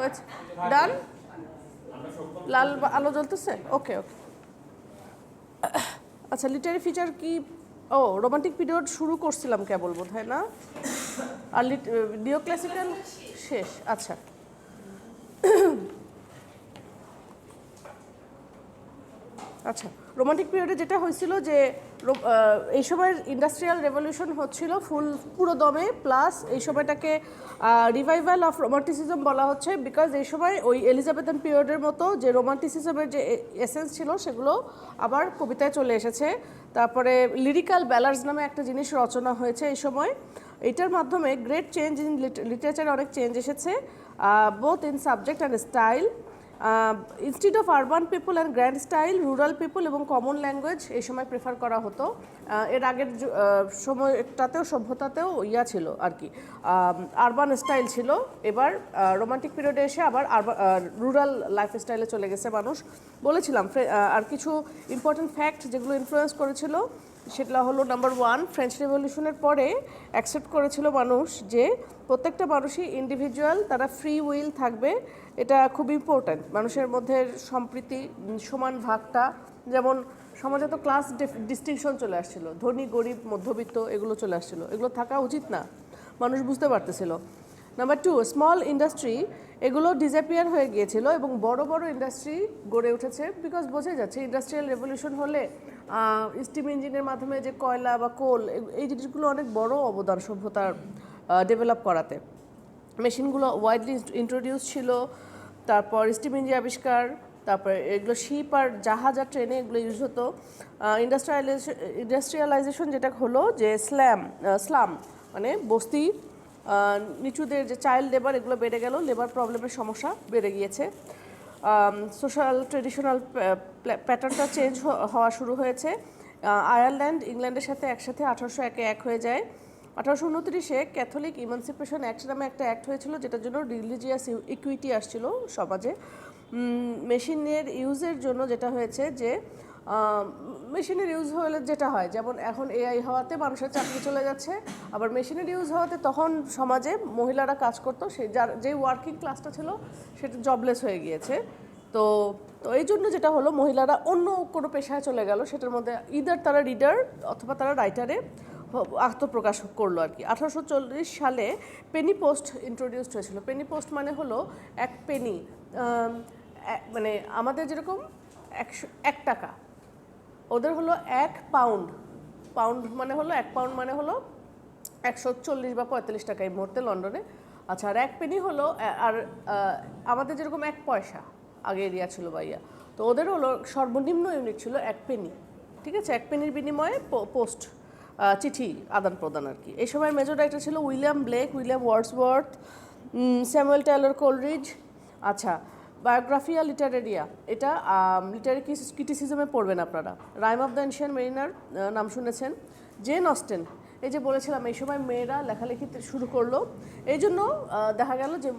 হয়েছে ডান লাল আলো জ্বলতেছে ওকে ওকে আচ্ছা লিটারি ফিচার কি ও রোমান্টিক পিরিয়ড শুরু করছিলাম কেবল বোধ হয় না আর নিও ক্লাসিক্যাল শেষ আচ্ছা আচ্ছা রোমান্টিক পিরিয়ডে যেটা হয়েছিল যে এই সময়ের ইন্ডাস্ট্রিয়াল রেভলিউশন হচ্ছিল পুরো দমে প্লাস এই সময়টাকে রিভাইভাল অফ রোমান্টিসিজম বলা হচ্ছে বিকজ এই সময় ওই এলিজাবেথান পিরিয়ডের মতো যে রোমান্টিসিজমের যে এসেন্স ছিল সেগুলো আবার কবিতায় চলে এসেছে তারপরে লিরিক্যাল ব্যালার্স নামে একটা জিনিস রচনা হয়েছে এই সময় এটার মাধ্যমে গ্রেট চেঞ্জ ইন লিটারেচারে অনেক চেঞ্জ এসেছে both in subject and style instead of urban people and grand style rural people এবং কমন ল্যাঙ্গুয়েজ এই সময় প্রেফার করা হতো এর আগের সময়টাতেও সভ্যতাতেও ইয়া ছিল আর কি আরবান স্টাইল ছিল এবার রোমান্টিক পিরিয়ডে এসে আবার রুরাল লাইফ স্টাইলে চলে গেছে মানুষ বলেছিলাম আর কিছু ইম্পর্টেন্ট ফ্যাক্ট যেগুলো ইনফ্লুয়েন্স করেছিল সেটা হলো নাম্বার 1 ফ্রেঞ্চ রেভলিউশনের পরে অ্যাকসেপ্ট করেছিল মানুষ যে প্রত্যেকটা মানুষই ইন্ডিভিজুয়াল তারা ফ্রি উইল থাকবে এটা খুব ইম্পর্ট্যান্ট মানুষের মধ্যে সম্প্রীতি সমান ভাগটা যেমন সমাজে তো ক্লাস ডিস্টিংশন চলে আসছিল ধনী গরিব মধ্যবিত্ত এগুলো চলে আসছিল এগুলো থাকা উচিত না মানুষ বুঝতে পারতেছিল নাম্বার 2 স্মল ইন্ডাস্ট্রি এগুলো ডিসঅ্যাপিয়ার হয়ে গিয়েছিল এবং বড় বড় ইন্ডাস্ট্রি গড়ে উঠেছে বিকজ বোঝাই যাচ্ছে ইন্ডাস্ট্রিয়াল রেভলিউশন হলে স্টিম ইঞ্জিনের মাধ্যমে যে কয়লা বা কোল এই জিনিসগুলো অনেক বড় অবদান সভ্যতার ডেভেলপ করাতে মেশিনগুলো ওয়াইডলি ইন্ট্রোডিউস ছিল তারপর স্টিম ইঞ্জিন আবিষ্কার তারপরে এগুলো শিপ আর জাহাজ আর ট্রেনে এগুলো ইউজ হতো ইন্ডাস্ট্রিয়ালাইজেশন যেটা হলো যে স্লাম মানে বস্তি নিচুদের যে চাইল্ড লেবার এগুলো বেড়ে গেল লেবার প্রবলেমের সমস্যা বেড়ে গিয়েছে সোশ্যাল ট্রেডিশনাল প্যাটার্নটা চেঞ্জ হওয়া শুরু হয়েছে আয়ারল্যান্ড ইংল্যান্ডের সাথে একসাথে 1801-এ এক হয়ে যায় 1829-এ ক্যাথলিক ইমানসিপেশন অ্যাক্ট নামে একটা অ্যাক্ট হয়েছিল যেটার জন্য রিলিজিয়াস ইকুইটি আসছিল সমাজে মেশিনের ইউজের জন্য যেটা হয়েছে যে মেশিনের ইউজ হলে যেটা হয় যেমন এখন এআই হওয়াতে মানুষের চাকরি চলে যাচ্ছে আবার মেশিনের ইউজ হওয়াতে তখন সমাজে মহিলারা কাজ করতো যে ওয়ার্কিং ক্লাসটা ছিল সেটা জবলেস হয়ে গিয়েছে তো এই জন্য যেটা হলো মহিলারা অন্য কোনো পেশায় চলে গেল সেটার মধ্যে ইদার তারা রিডার অথবা তারা রাইটারে আত্মপ্রকাশ করলো আর কি 1840 সালে পেনি পোস্ট ইন্ট্রোডিউসড হয়েছিল পেনি পোস্ট মানে হলো এক পেনি মানে আমাদের যেরকম 1 টাকা ওদের হলো 1 পাউন্ড মানে হলো 1 পাউন্ড মানে হলো 140 বা 45 টাকা এই মুহূর্তে লন্ডনে আচ্ছা আর 1 পেনি হলো আর আমাদের যেরকম 1 পয়সা আগে এরিয়া ছিল বাইয়া তো ওদের হলো সর্বনিম্ন ইউনিট ছিল 1 পেনি ঠিক আছে 1 পেনির বিনিময়ে পোস্ট চিঠি আদান প্রদান আর কি এই সময় মেজর রাইটার ছিল William Blake William Wordsworth Samuel Taylor Coleridge আচ্ছা বায়োগ্রাফিয়া লিটারেরিয়া এটা লিটারি ক্রিটিসিজমে পড়বেন আপনারা rime of the ancient mariner নাম শুনেছেন জেন অস্টেন এই যে বলেছিলাম এই সময় মেয়েরা লেখালেখি শুরু করলো এই জন্য দেখা গেল যে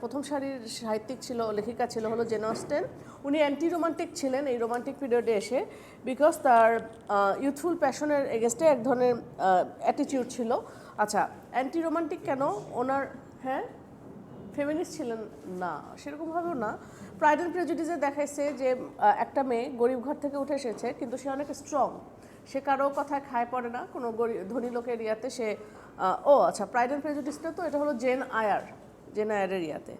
প্রথম সারির সাহিত্যিক ছিল লেখিকা ছিল হলো জেন অস্টেন উনি অ্যান্টি রোমান্টিক ছিলেন এই রোমান্টিক পিরিয়ডে এসে বিকজ তার ইউথফুল প্যাশনের এগেনস্টে এক ধরনের অ্যাটিটিউড ছিল আচ্ছা অ্যান্টি রোমান্টিক কেন ওনার হ্যাঁ ফেমিনিস্ট ছিলেন না সেরকমভাবেও না প্রাইড অ্যান্ড প্রেজুডিসে দেখাইছে যে একটা মেয়ে গরিব ঘর থেকে উঠে এসেছে কিন্তু সে অনেক স্ট্রং সে কারো কথায় খায় পড়ে না কোনো ধনী লোকের ইয়াতে সে আচ্ছা প্রাইড অ্যান্ড প্রেজুডিসটা তো এটা হলো জেন আয়ারের ইয়াতে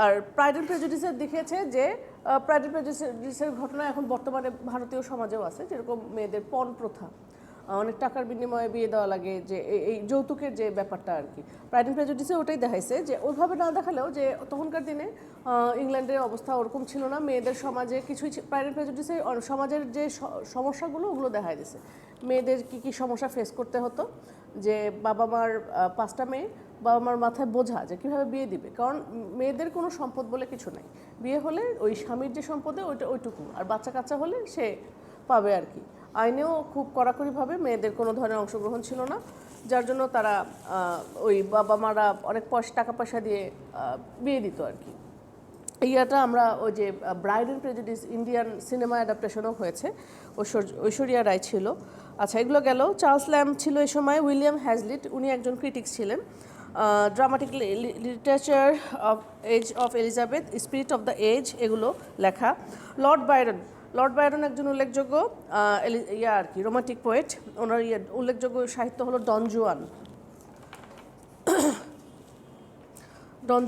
আর প্রাইড অ্যান্ড প্রেজুডিসে দেখিয়েছে যে প্রাইড অ্যান্ড প্রেজুডিসের ঘটনা এখন বর্তমানে ভারতীয় সমাজেও আছে যেরকম মেয়েদের পণ প্রথা অনেক টাকার বিনিময়ে বিয়ে দেওয়া লাগে যে এই যৌতুকের যে ব্যাপারটা আর কি প্রাইড অ্যান্ড প্রেজুডিসে ওটাই দেখাইছে যে ওইভাবে না দেখালেও যে তখনকার দিনে ইংল্যান্ডের অবস্থা ওরকম ছিল না মেয়েদের সমাজে কিছুই প্রাইড অ্যান্ড প্রেজুডিসে সমাজের যে সমস্যাগুলো ওগুলো দেখাই দিছে মেয়েদের কী সমস্যা ফেস করতে হতো যে বাবা মার 5টা মেয়ে বাবা মার মাথায় বোঝা যে কীভাবে বিয়ে দিবে কারণ মেয়েদের কোনো সম্পদ বলে কিছু নাই বিয়ে হলে ওই স্বামীর যে সম্পদে ওইটুকু আর বাচ্চা কাচ্চা হলে সে পাবে আর কি আইনেও খুব কড়াকড়িভাবে মেয়েদের কোনো ধরনের অংশগ্রহণ ছিল না যার জন্য তারা ওই বাবা মারা অনেক টাকা পয়সা দিয়ে বিয়ে দিত আর কি এইটা আমরা ওই যে pride and prejudice Indian cinema অ্যাডাপ্টেশনও হয়েছে ঐশ্বরিয়া রায় ছিল আচ্ছা এগুলো গেল চার্লস ল্যাম্ব ছিল এই সময় উইলিয়াম হ্যাজলিট উনি একজন ক্রিটিক্স ছিলেন dramatic literature of age of Elizabeth, spirit of the age, এগুলো লেখা। লর্ড বায়রন একজন উল্লেখযোগ্য আর কি রোমান্টিক পোয়েট। ওনার উল্লেখযোগ্য সাহিত্য হলো ডন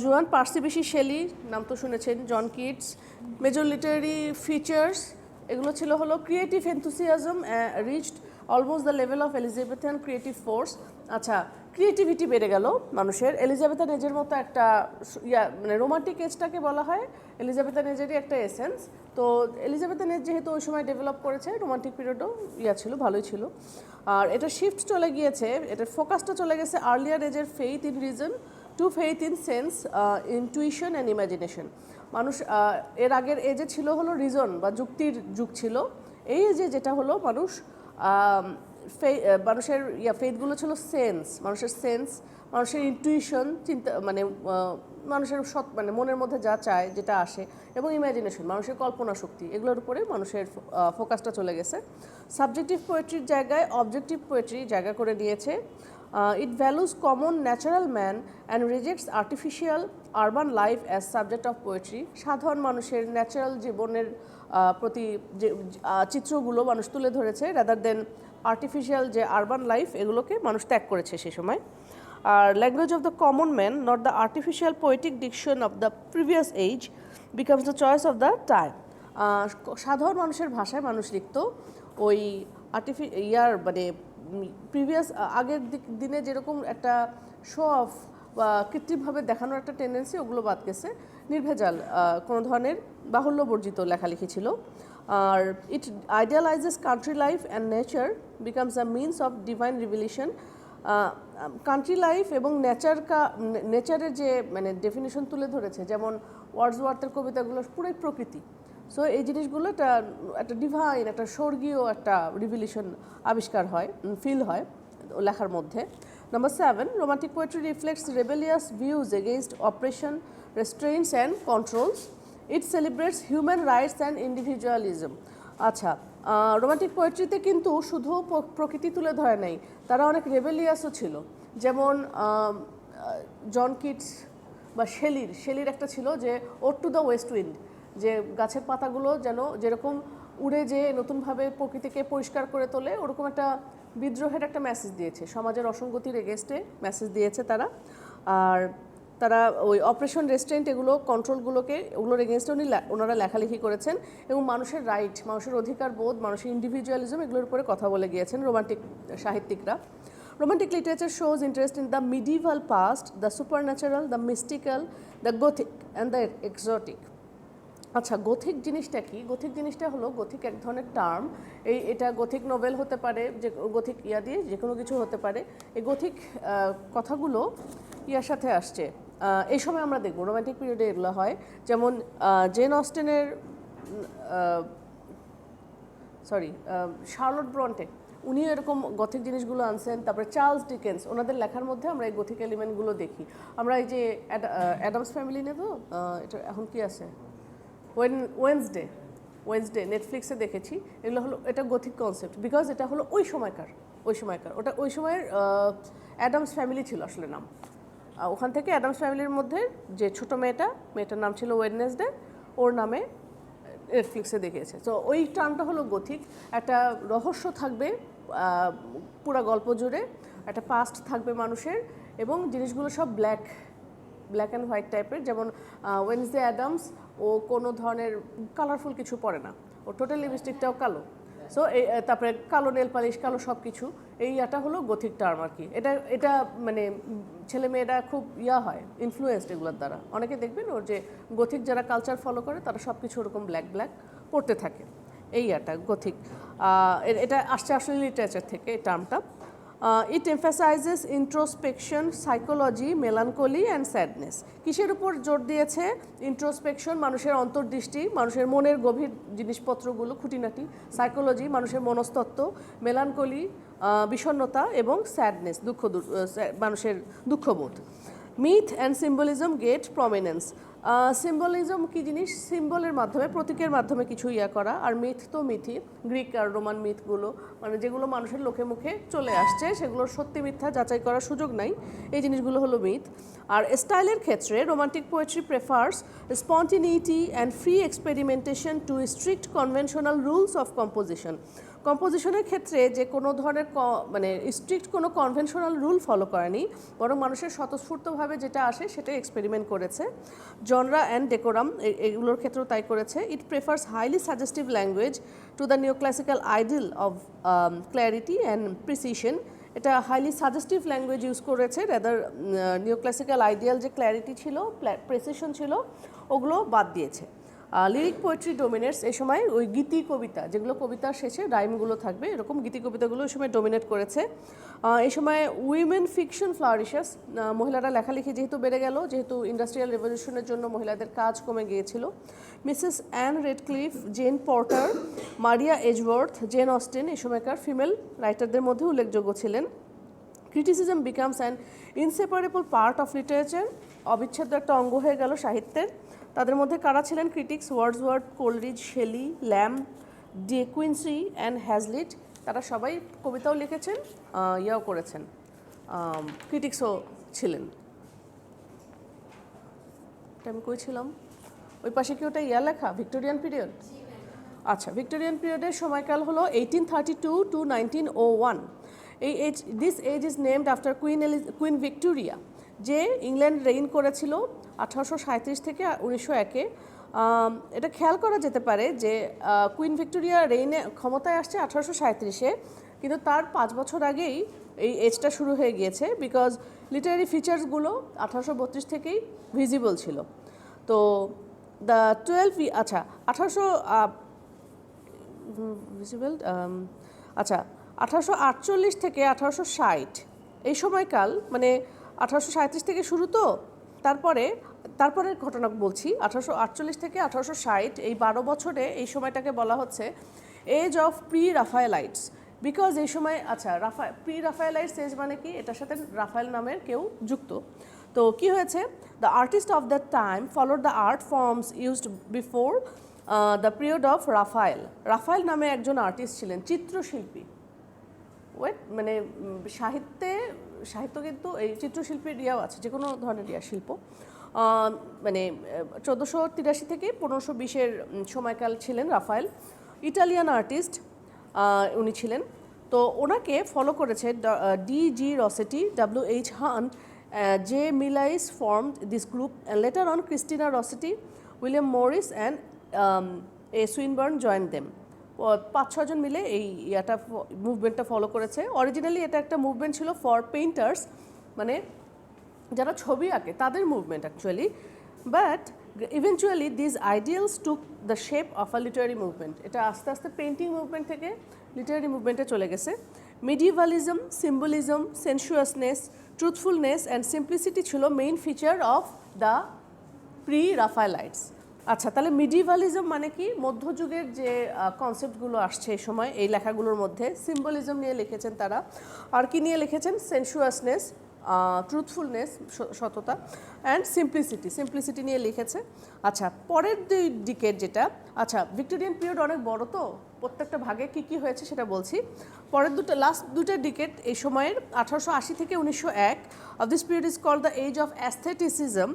জুয়ান। পার্সি বিশি শেলি, নাম তো শুনেছেন, John Keats. Major literary features এগুলো ছিল হলো creative enthusiasm reached almost the level of Elizabethan creative force. আচ্ছা, ক্রিয়েটিভিটি বেড়ে গেল মানুষের। এলিজাবেথান এজের মতো একটা মানে রোমান্টিক এজটাকে বলা হয় এলিজাবেথান এজেরই একটা এসেন্স। তো এলিজাবেথান এজ যেহেতু ওই সময় ডেভেলপ করেছে, রোমান্টিক পিরিয়ডও ছিল, ভালোই ছিল। আর এটা শিফট চলে গিয়েছে, এটার ফোকাসটা চলে গেছে আর্লিয়ার এজের faith in reason to faith in sense, intuition and imagination. মানুষ এর আগের এজে ছিল হলো রিজন বা যুক্তির যুগ ছিল। এই এজে যেটা হলো মানুষের ফেইথগুলো ছিল সেন্স, মানুষের ইনটুইশন, চিন্তা মানে মানুষের মানে মনের মধ্যে যা চায়, যেটা আসে, এবং ইমাজিনেশন, মানুষের কল্পনা শক্তি, এগুলোর উপরে মানুষের ফোকাসটা চলে গেছে। সাবজেক্টিভ পোয়েট্রির জায়গায় অবজেক্টিভ পোয়েট্রি জায়গা করে নিয়েছে। It values common natural man and rejects artificial urban life as subject of poetry. সাধারণ মানুষের ন্যাচারাল জীবনের প্রতি যে চিত্রগুলো মানুষ তুলে ধরেছে, রাদার দেন আর্টিফিশিয়াল যে আরবান লাইফ, এগুলোকে মানুষ ত্যাগ করেছে সে সময়। আর language of the common man, not the artificial poetic diction of the previous age, becomes the choice of the time. সাধারণ মানুষের ভাষায় মানুষ লিখত, ওই মানে প্রিভিয়াস আগের দিনে যেরকম একটা শো অফ বা কৃত্রিমভাবে দেখানোর একটা টেন্ডেন্সি, ওগুলো বাদ গেছে। নির্ভেজাল কোনো ধরনের বাহুল্যবর্জিত লেখালেখি ছিল। আর it idealises country life and nature, becomes a means of divine revelation. Country life এবং নেচারের যে মানে ডেফিনেশন তুলে ধরেছে, যেমন ওয়ার্ডসওয়ার্থের কবিতাগুলো পুরোই প্রকৃতি। সো এই জিনিসগুলো একটা ডিভাইন, একটা স্বর্গীয় একটা রিভিলেশন আবিষ্কার হয়, ফিল হয় লেখার মধ্যে। Number 7, romantic poetry reflects rebellious views against oppression, restraints and controls. It celebrates human rights and individualism. আচ্ছা, রোমান্টিক পোয়েট্রিতে কিন্তু শুধু প্রকৃতি তুলে ধরে নাই, তারা অনেক রেবেলিয়াসও ছিল। যেমন জন কিটস বা শেলির একটা ছিল যে ode to the west wind, যে গাছের পাতাগুলো যেন যেরকম উড়ে যেয়ে নতুনভাবে প্রকৃতিকে পরিষ্কার করে তোলে, ওরকম একটা বিদ্রোহের একটা মেসেজ দিয়েছে, সমাজের অসঙ্গতির এগেনস্টে মেসেজ দিয়েছে তারা। আর তারা ওই অপারেশন রেস্টুরেন্ট এগুলো ওগুলোর এগেনস্টে ওনারা লেখালেখি করেছেন, এবং মানুষের রাইট, মানুষের অধিকার বোধ, মানুষের ইন্ডিভিজুয়ালিজম, এগুলোর উপরে কথা বলে গিয়েছেন romantic সাহিত্যিকরা। Romantic literature shows interest in the medieval past, the supernatural, the mystical, the Gothic and the exotic. আচ্ছা, গোথিক জিনিসটা কি? গোথিক জিনিসটা হলো, গোথিক এক ধরনের টার্ম। এটা গোথিক নোভেল হতে পারে, যে গোথিক দিয়ে যে কোনো কিছু হতে পারে। এই গোথিক কথাগুলো ইয়ার সাথে আসছে, এই সময় আমরা দেখব রোমান্টিক পিরিয়ডে এগুলো হয়। যেমন জেন অস্টেনের শার্লট ব্রন্টে, উনি এরকম গথিক জিনিসগুলো আনছেন। তারপরে চার্লস ডিকেন্স, ওনাদের লেখার মধ্যে আমরা এই গথিক এলিমেন্টগুলো দেখি। আমরা এই যে অ্যাডামস ফ্যামিলি নিয়ে, তো এটা এখন কি আছে, ওয়েনসডে নেটফ্লিক্সে দেখেছি। এগুলো হলো, এটা গথিক কনসেপ্ট, বিকজ এটা হলো ওই সময়কার ওটা ওই সময়ের অ্যাডামস ফ্যামিলি ছিল আসলে নাম। ওখান থেকে অ্যাডামস ফ্যামিলির মধ্যে যে ছোটো মেয়েটার নাম ছিল ওয়েডনেসডে, ওর নামে নেটফ্লিক্সে দেখিয়েছে। তো ওই টার্মটা হলো গথিক। একটা রহস্য থাকবে পুরা গল্প জুড়ে, একটা পাস্ট থাকবে মানুষের, এবং জিনিসগুলো সব ব্ল্যাক অ্যান্ড হোয়াইট টাইপের। যেমন ওয়েডনেসডে অ্যাডামস, ও কোনো ধরনের কালারফুল কিছু পরে না, ও টোটাল লিপস্টিকটাও কালো। সো তারপরে কালো নেল পালিশ, কালো সব কিছু। এটা হলো গথিক টার্ম আর কি। এটা মানে ছেলেমেয়েরা খুব হয় ইনফ্লুয়েসড এগুলোর দ্বারা। অনেকে দেখবেন ওর যে গথিক যারা কালচার ফলো করে, তারা সব কিছু ওরকম ব্ল্যাক পড়তে থাকে। গথিক, এটা আসছে আসলে লিটারেচার থেকে এই টার্মটা। It emphasises introspection, psychology, melancholy and sadness. কিসের উপর জোর দিয়েছে? ইন্ট্রোস্পেকশন, মানুষের অন্তর্দৃষ্টি, মানুষের মনের গভীর জিনিসপত্রগুলো, খুঁটিনাটি। সাইকোলজি, মানুষের মনস্তত্ত্ব। মেলানকলি, বিষণ্ণতা, এবং স্যাডনেস, মানুষের দুঃখবোধ। Myth and symbolism get prominence. Symbolism কী জিনিস? সিম্বলের মাধ্যমে, প্রতীকের মাধ্যমে কিছু ইয়া করা। আর মিথ তো মিথই, গ্রিক আর রোমান মিথগুলো, মানে যেগুলো মানুষের লোকে মুখে চলে আসছে, সেগুলোর সত্যি মিথ্যা যাচাই করার সুযোগ নাই, এই জিনিসগুলো হলো মিথ। আর স্টাইলের ক্ষেত্রে romantic poetry prefers spontaneity and free experimentation to strict conventional rules of composition. কম্পোজিশনের ক্ষেত্রে যে কোনো ধরনের মানে স্ট্রিক্ট কোনো কনভেনশনাল রুল ফলো করেনি, বরং মানুষের স্বতঃস্ফূর্তভাবে যেটা আসে সেটাই এক্সপেরিমেন্ট করেছে। জনরা অ্যান্ড ডেকোরাম এগুলোর ক্ষেত্রেও তাই করেছে। It prefers highly suggestive language to the neoclassical ideal of clarity and precision. এটা হাইলি সাজেস্টিভ ল্যাঙ্গুয়েজ ইউজ করেছে, রেদার নিওক্লাসিক্যাল আইডিয়াল যে ক্ল্যারিটি ছিল, প্রেসিশন ছিল, ওগুলো বাদ দিয়েছে। লিরিক পোয়েট্রি ডোমিনেটস এই সময়, ওই গীতি কবিতা যেগুলো কবিতার শেষে রাইমগুলো থাকবে, এরকম গীতি কবিতাগুলো এই সময় ডোমিনেট করেছে। এই সময় উইমেন ফিকশন ফ্লারিশেস, মহিলারা লেখালেখি যেহেতু বেড়ে গেল, যেহেতু ইন্ডাস্ট্রিয়াল রেভলিউশনের জন্য মহিলাদের কাজ কমে গিয়েছিল। Mrs Ann Radcliffe, Jane Porter, Maria Edgeworth, Jane Austen এই সময়কার ফিমেল রাইটারদের মধ্যে উল্লেখযোগ্য ছিলেন। Criticism becomes an inseparable part of literature, অবিচ্ছেদ্য একটা অঙ্গ হয়ে গেল সাহিত্যের। তাদের মধ্যে কারা ছিলেন? Critics Wordsworth, Coleridge, Shelley, Lamb, De Quincey and Hazlitt. তারা সবাই কবিতাও লিখেছেন, ইয়াও করেছেন, ক্রিটিক্সও ছিলেন। আমি কই ছিলাম? ওই পাশে কি ওটা ইয়া লেখা, ভিক্টোরিয়ান পিরিয়ড? আচ্ছা, ভিক্টোরিয়ান পিরিয়ডের সময়কাল হলো 1832 to 1901। This age is named after Queen Victoria, যে ইংল্যান্ড রেইন করেছিল 1837 থেকে 1901-এ। এটা খেয়াল করা যেতে পারে যে কুইন ভিক্টোরিয়া রেইনে ক্ষমতায় আসছে 1837-এ, কিন্তু তার 5 বছর আগেই এই এজটা শুরু হয়ে গিয়েছে, বিকজ লিটারারি ফিচার্সগুলো 1832 থেকেই ভিজিবল ছিল। তো দ্য 12 আচ্ছা 1848 থেকে 1860 এই সময়কাল, মানে 1837 থেকে শুরু, তো তারপরের ঘটনা বলছি। 1848 থেকে 1860 এই 12 বছরে এই সময়টাকে বলা হচ্ছে এজ অফ প্রি রাফায়েলাইটস, বিকজ এই সময় প্রি রাফায়েলাইটস এজ মানে কি, এটার সাথে রাফায়েল নামের কেউ যুক্ত। তো কি হয়েছে? The artist of that time followed the art forms used before the period of Raphael. Raphael নামে একজন আর্টিস্ট ছিলেন, চিত্রশিল্পী। মানে সাহিত্য কিন্তু এই চিত্রশিল্পীর ইয়াও আছে, যে কোনো ধরনের শিল্প। মানে 1483 থেকে 1520-এর সময়কাল ছিলেন রাফায়েল, ইটালিয়ান আর্টিস্ট উনি ছিলেন। তো ওনাকে ফলো করেছে D G. Rossetti, W.H. Hunt, J Millais formed this group, and later on Christina Rossetti, William Morris and A Swinburne join them. 5-6 জন মিলে এই মুভমেন্টটা ফলো করেছে। অরিজিনালি এটা একটা মুভমেন্ট ছিল ফর পেইন্টার্স, মানে যারা ছবি আঁকে তাদের movement actually, but eventually these ideals took the shape of a Literary movement. এটা আস্তে আস্তে পেইন্টিং মুভমেন্ট থেকে লিটারারি মুভমেন্টে চলে গেছে। Medievalism, symbolism, sensuousness, truthfulness and simplicity ছিল main feature of the pre Raphaelites. আচ্ছা, তাহলে মিডিভালিজম মানে কি? মধ্যযুগের যে কনসেপ্টগুলো আসছে এই সময় এই লেখাগুলোর মধ্যে, সিম্বলিজম নিয়ে লিখেছেন তারা। আর কি নিয়ে লিখেছেন? সেন্সুয়াসনেস, ট্রুথফুলনেস, সততা, অ্যান্ড সিম্পলিসিটি নিয়ে লিখেছে। আচ্ছা, পরের দুই ডিকেড যেটা, আচ্ছা ভিক্টোরিয়ান পিরিয়ড অনেক বড়, তো প্রত্যেকটা ভাগে কি কি হয়েছে সেটা বলছি। পরের লাস্ট দুটো ডিকেড এই সময়ের 1880 থেকে 1901 of this period is called the age of aestheticism.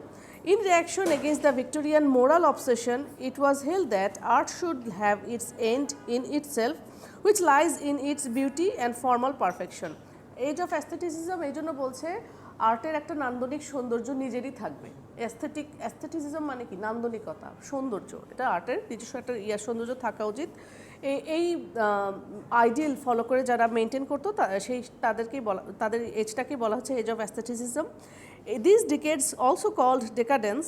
In reaction against the Victorian moral obsession, it was held that art should have its end in itself, which lies in its beauty and formal perfection. Age of aestheticism এই জন্য বলছে আর্টের একটা নান্দনিক সৌন্দর্য নিজেরই থাকবে। অ্যাস্থেটিসিজম মানে কি? নান্দনিকতা, সৌন্দর্য। এটা আর্টের নিজস্ব একটা সৌন্দর্য থাকা উচিত। এই আইডিয়াল ফলো করে যারা মেনটেন করতো তাদের এজটাকেই বলা হচ্ছে age of aestheticism. This decades also called decadence.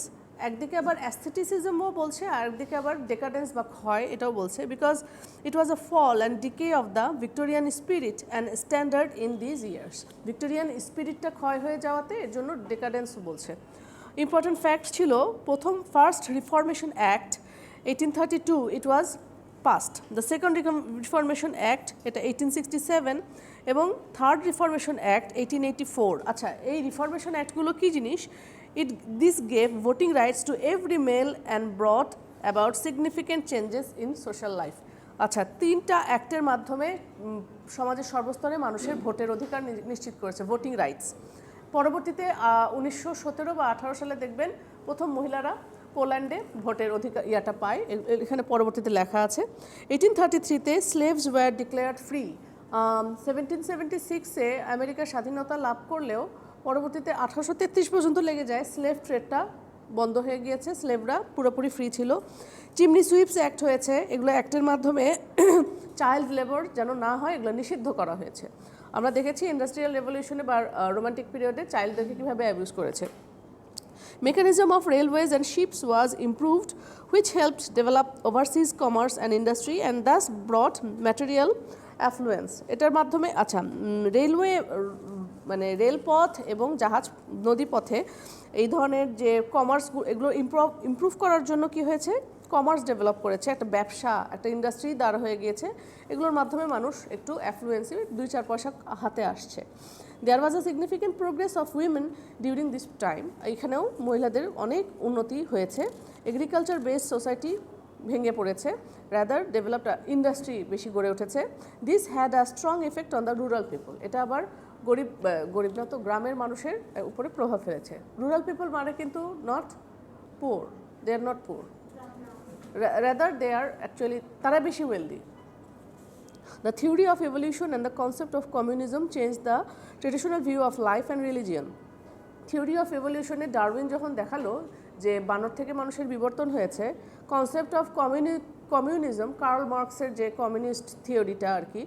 একদিকে আবার অ্যাস্থেটিসিজমও বলছে, আর একদিকে আবার ডেকাডেন্স বা ক্ষয় এটাও বলছে, because it was a fall and decay of the Victorian spirit and standard in these years. Victorian স্পিরিটটা ক্ষয় হয়ে যাওয়াতে এর জন্য ডেকাডেন্সও বলছে। ইম্পর্টেন্ট ফ্যাক্ট ছিল, first reformation act 1832 it was passed. The second reformation act এটা 1867 এবং থার্ড রিফরমেশন অ্যাক্ট 1884। আচ্ছা, এই রিফরমেশন অ্যাক্টগুলো কী জিনিস? This gave voting rights to every male and brought about significant changes in social life. আচ্ছা, 3টা অ্যাক্টের মাধ্যমে সমাজের সর্বস্তরে মানুষের ভোটের অধিকার নিশ্চিত করেছে, ভোটিং রাইটস। পরবর্তীতে 1917 বা 18 সালে দেখবেন প্রথম মহিলারা পোল্যান্ডে ভোটের অধিকার পায়, এখানে পরবর্তীতে লেখা আছে। 1833-তে স্লেভস ওয়্যার ডিক্লেয়ার্ড ফ্রি। 1776-এ আমেরিকা স্বাধীনতা লাভ করলেও পরবর্তীতে 1833 পর্যন্ত লেগে যায়, স্লেভ ট্রেডটা বন্ধ হয়ে গিয়েছে, স্লেভরা পুরোপুরি ফ্রি ছিল। চিমনি সুইপস অ্যাক্ট হয়েছে, এগুলো অ্যাক্টের মাধ্যমে চাইল্ড লেবার যেন না হয় এগুলো নিষিদ্ধ করা হয়েছে। আমরা দেখেছি ইন্ডাস্ট্রিয়াল রেভলিউশনে বা রোমান্টিক পিরিয়ডে চাইল্ডদেরকে কীভাবে অ্যাবিউজ করেছে। Mechanism of railways and ships was improved, which helped develop overseas commerce and industry and thus brought material affluence. এটার মাধ্যমে আচ্ছা, রেলওয়ে মানে রেলপথ এবং জাহাজ নদীপথে এই ধরনের যে কমার্স, এগুলো ইমপ্রুভ করার জন্য কি হয়েছে, কমার্স ডেভেলপ করেছে, একটা ব্যবসা, একটা ইন্ডাস্ট্রি দাঁড় হয়ে গিয়েছে, এগুলোর মাধ্যমে মানুষ একটু অ্যাফ্লুয়েন্সি 2-4 পয়সা হাতে আসছে। There was a significant progress of women during this time. এইখানেও মহিলাদের অনেক উন্নতি হয়েছে। এগ্রিকালচার বেসড সোসাইটি ভেঙে পড়েছে, রাদার ডেভেলপড ইন্ডাস্ট্রি বেশি গড়ে উঠেছে। This had a strong effect on the rural people. এটা আবার গরিব না তো গ্রামের মানুষের উপরে প্রভাব ফেলেছে। রুরাল পিপল মানে কিন্তু not poor, they are not poor, rather they are actually তারা বেশি wealthy. The theory of evolution and the concept of communism changed the traditional view of life and religion. Theory of এভলিউশনে Darwin যখন দেখালো যে বানর থেকে মানুষের বিবর্তন হয়েছে, কনসেপ্ট অফ কমিউনিজম, কার্ল মার্কসের যে কমিউনিস্ট থিওরিটা আর কি,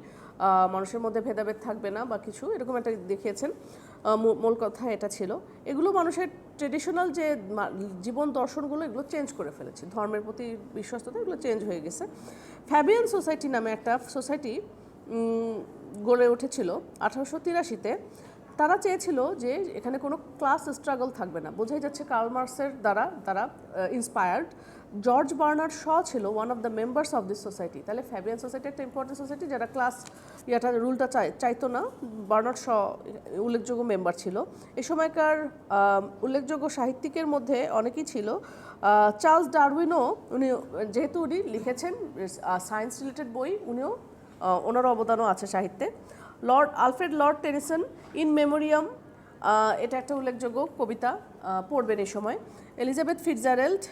মানুষের মধ্যে ভেদাভেদ থাকবে না বা কিছু এরকম একটা দেখিয়েছেন, মূল কথা এটা ছিল। এগুলো মানুষের ট্রেডিশনাল যে জীবন দর্শনগুলো এগুলো চেঞ্জ করে ফেলেছে, ধর্মের প্রতি বিশ্বস্ততা এগুলো চেঞ্জ হয়ে গেছে। ফ্যাবিয়ান সোসাইটি নামে একটা সোসাইটি গড়ে উঠেছিল 1883-তে। তারা চেয়েছিল যে এখানে কোনো ক্লাস স্ট্রাগল থাকবে না, বোঝাই যাচ্ছে কার্ল মার্কসের দ্বারা তারা ইন্সপায়ার্ড। জর্জ বার্নার্ড শ ছিল one of the members of this society. তাহলে ফ্যাবিয়ান সোসাইটি একটা ইম্পর্টেন্ট সোসাইটি, যারা ক্লাস রুলটা চাইতো না, বার্নার্ড শ উল্লেখযোগ্য মেম্বার ছিল। এ সময়কার উল্লেখযোগ্য সাহিত্যিকের মধ্যে অনেকেই ছিল। চার্লস ডারউইনও, উনি যেহেতু উনি লিখেছেন সায়েন্স রিলেটেড বই, উনিও ওনার অবদানও আছে সাহিত্যে। আলফ্রেড লর্ড টেনিসন ইন মেমোরিয়াম, এটা একটা উল্লেখযোগ্য কবিতা, পড়বেন এই সময়। এলিজাবেথ ফিটজারেল্ড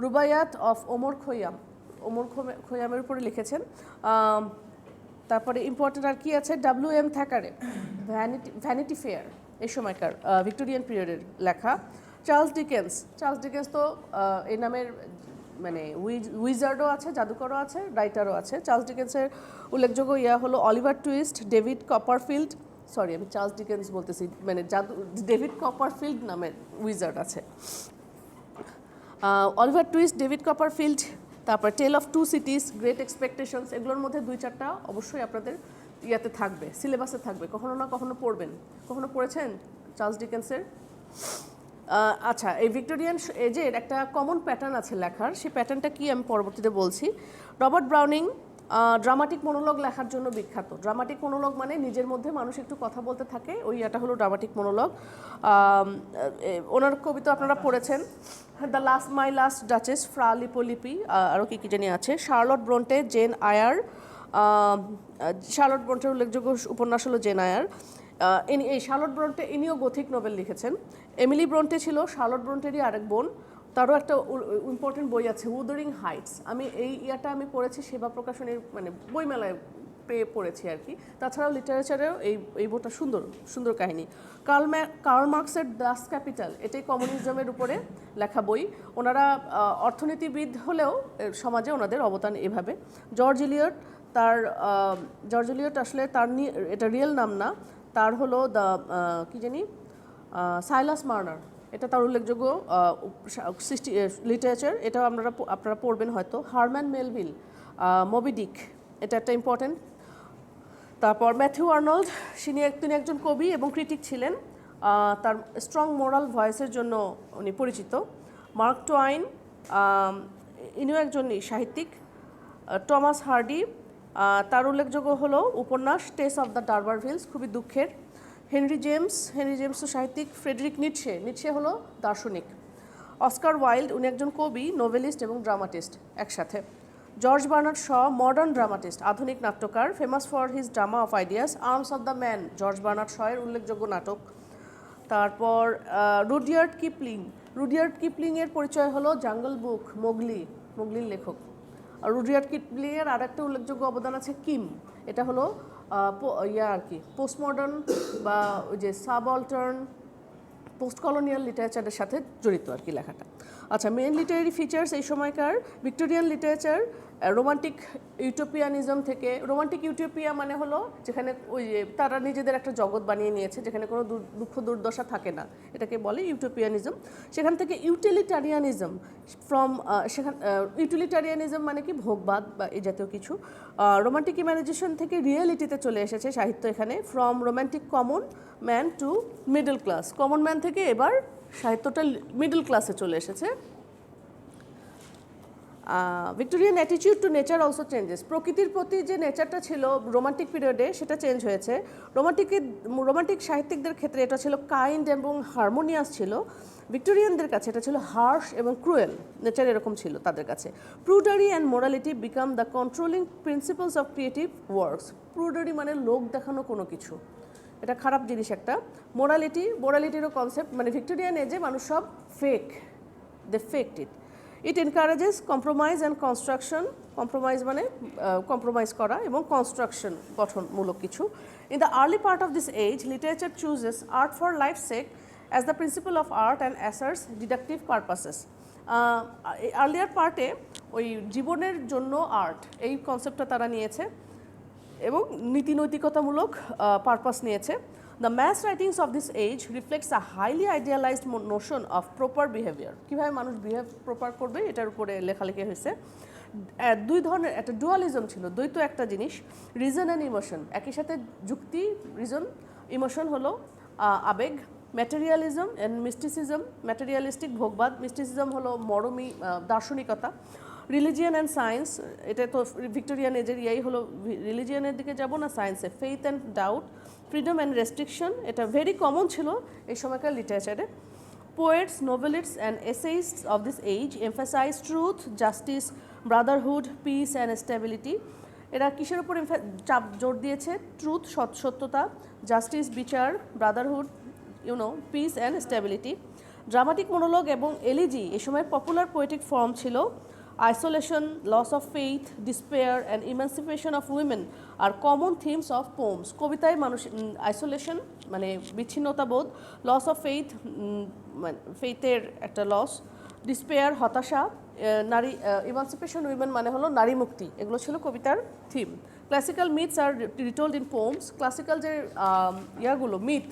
রুবায়াত অফ ওমর খৈয়ামের উপরে লিখেছেন। তারপরে ইম্পর্টেন্ট আর কি আছে, WM থ্যাকারে ভ্যানিটি ফেয়ার, এই সময়কার ভিক্টোরিয়ান পিরিয়ডের লেখা। চার্লস ডিকেন্স তো এই নামের মানে উইজার্ডও আছে, জাদুকরও আছে, রাইটারও আছে। চার্লস ডিকেন্সের উল্লেখযোগ্য হলো Oliver Twist, David Copperfield, sorry আমি চার্লস ডিকেন্স বলতেছি, মানে ডেভিড কপারফিল্ড নামের উইজার্ড আছে। অলিভার টুইস্ট, ডেভিড কপারফিল্ড, তারপর Tale of Two Cities, Great Expectations, এগুলোর মধ্যে 2-4টা অবশ্যই আপনাদের থাকবে, সিলেবাসে থাকবে, কখনো না কখনো পড়বেন। কখনো পড়েছেন চার্লস ডিকেন্সের? আচ্ছা, এই ভিক্টোরিয়ান এজের একটা কমন প্যাটার্ন আছে লেখার, সেই প্যাটার্নটা কি আমি পরবর্তীতে বলছি। রবার্ট ব্রাউনিং ড্রামাটিক মনোলগ লেখার জন্য বিখ্যাত। ড্রামাটিক মনোলগ মানে নিজের মধ্যে মানুষ একটু কথা বলতে থাকে, ওই হলো ড্রামাটিক মনোলগ। ওনার কবিতা আপনারা পড়েছেন, মাই লাস্ট ডাচেস, ফ্রা লিপোলিপি, আরও কী জানি আছে। শার্লট ব্রন্টে, জেন আয়ার, শার্লট ব্রন্টের উল্লেখযোগ্য উপন্যাস হলো জেন আয়ার। এই শার্লট ব্রন্টে ইনিও গথিক নোবেল লিখেছেন। এমিলি ব্রন্টে ছিল শার্লট ব্রন্টেরই আরেক বোন, তারও একটা ইম্পর্টেন্ট বই আছে উদারিং হাইটস। আমি এই আমি পড়েছি সেবা প্রকাশনের মানে বইমেলায় পেয়ে পড়েছি আর কি। তাছাড়াও লিটারেচারেও এই বইটা সুন্দর কাহিনী। কার্ল মার্কসের দাস ক্যাপিটাল, এটাই কমিউনিজমের উপরে লেখা বই। ওনারা অর্থনীতিবিদ হলেও সমাজে ওনাদের অবদান এভাবে। জর্জ ইলিয়ট আসলে তার এটা রিয়েল নাম না, তার হলো সাইলাস মার্নার, এটা তার উল্লেখযোগ্য লিটারেচার, এটাও আপনারা পড়বেন হয়তো। হারম্যান মেলভিল, মবি ডিক, এটা একটা ইম্পর্টেন্ট। তারপর ম্যাথিউ আর্নল্ড, তিনি একজন কবি এবং ক্রিটিক ছিলেন, তার স্ট্রং মোরাল ভয়েসের জন্য উনি পরিচিত। মার্ক টোয়াইন, ইনিও একজন সাহিত্যিক। টমাস হার্ডি, তার উল্লেখযোগ্য হলো উপন্যাস টেস অফ দ্য ডারবারভিলস, খুবই দুঃখের। হেনরি জেমস তো সাহিত্যিক। ফ্রেডরিক নিটশে হলো দার্শনিক। অস্কার ওয়াইল্ড, উনি একজন কবি, নোভেলিস্ট এবং ড্রামাটিস্ট একসাথে। George Bernard Shaw, modern dramatist, আধুনিক নাট্যকার, famous for his drama of ideas. Arms of the Man, George Bernard শয়ের উল্লেখযোগ্য নাটক। তারপর রুডিয়ার্ড কিপলিংয়ের পরিচয় হলো জাঙ্গল বুক, মোগলির লেখক। আর রুডিয়ার্ড কিপলিংয়ের আর একটা উল্লেখযোগ্য অবদান আছে কিম, এটা হলো আর কি পোস্ট মডার্ন বা ওই যে সাবঅল্টার্ন পোস্ট কলোনিয়াল লিটারেচারের সাথে জড়িত আর কি লেখাটা। আচ্ছা, মেইন লিটারেরি ফিচার্স এই সময়কার ভিক্টোরিয়ান লিটারেচার রোমান্টিক ইউটোপিয়ানিজম থেকে। রোমান্টিক ইউটোপিয়া মানে হলো যেখানে ওই যে তারা নিজেদের একটা জগৎ বানিয়ে নিয়েছে যেখানে কোনো দুঃখ দুর্দশা থাকে না, এটাকে বলে ইউটোপিয়ানিজম। সেখান থেকে ইউটিলিটারিয়ানিজম ইউটিলিটারিয়ানিজম মানে কি ভোগবাদ বা এই জাতীয় কিছু। রোমান্টিক ইমাজিনেশন থেকে রিয়েলিটিতে চলে এসেছে সাহিত্য এখানে। From romantic common man to middle class, common man থেকে এবার সাহিত্যটা মিডল ক্লাসে চলে এসেছে। Victorian attitude two nature also changes, প্রকৃতির প্রতি যে নেচারটা ছিল রোমান্টিক পিরিয়ডে সেটা চেঞ্জ হয়েছে। রোমান্টিক সাহিত্যিকদের ক্ষেত্রে এটা ছিল কাইন্ড এবং হারমোনিয়াস ছিল, ভিক্টোরিয়ানদের কাছে এটা ছিল হার্শ এবং ক্রুয়েল, নেচার এরকম ছিল তাদের কাছে। Prudery and morality become the controlling principles of creative works. Prudery মানে লোক দেখানো কোনো কিছু, এটা খারাপ জিনিস একটা। মোরালিটিরও কনসেপ্ট, মানে ভিক্টোরিয়ান এজে মানুষ সব they faked it. It encourages compromise and construction, compromise মানে কম্প্রোমাইজ করা, এবং কনস্ট্রাকশন গঠনমূলক কিছু। In the early part of this age literature chooses art for life sake as the principle of art and asserts deductive purposes. Earlier পার্টে ওই জীবনের জন্য art এই কনসেপ্টটা তারা নিয়েছে এবং নীতিনৈতিকতামূলক পারপাস নিয়েছে। The mass writings of this age reflects a highly idealized notion of proper behavior. কীভাবে মানুষ প্রপার করবে এটার উপরে লেখালেখি হয়েছে। দুই ধরনের একটা ডুয়ালিজম ছিল, দ্বৈত একটা জিনিস, রিজন অ্যান্ড ইমোশন। একই সাথে যুক্তি, রিজন, ইমোশন হলো আবেগ। ম্যাটেরিয়ালিজম অ্যান্ড মিস্টিসিজম, ম্যাটেরিয়ালিস্টিক ভোগবাদ, মিস্টিসিজম হলো মরমী দার্শনিকতা। রিলিজিয়ান অ্যান্ড সায়েন্স, এটা তো ভিক্টোরিয়ান এজের ইয়াই হলো, রিলিজিয়ানের দিকে যাব না সায়েন্সে। Faith and doubt, freedom and restriction, এটা ভেরি কমন ছিল এই সময়কার লিটারেচারে। Poets, novelists and essayists of this age emphasise truth, justice, brotherhood, peace and stability. এরা কিসের উপর চাপ জোর দিয়েছে? ট্রুথ, সত্যতা, জাস্টিস, বিচার, brotherhood, peace and stability. Dramatic monologue এবং এলিজি এই সময় পপুলার পোয়েটিক ফর্ম ছিল। Isolation, loss of faith, despair and emancipation of women আর কমন থিমস অফ পোমস। কবিতায় মানুষ আইসোলেশন মানে বিচ্ছিন্নতাবোধ, লস অফ ফেইথের একটা লস, ডিসপেয়ার হতাশা, নারী ইমানসিপেশন উইমেন মানে হলো নারী মুক্তি, এগুলো ছিল কবিতার থিম। Classical myths are retold in poems, classical যে ইয়াগুলো মিথ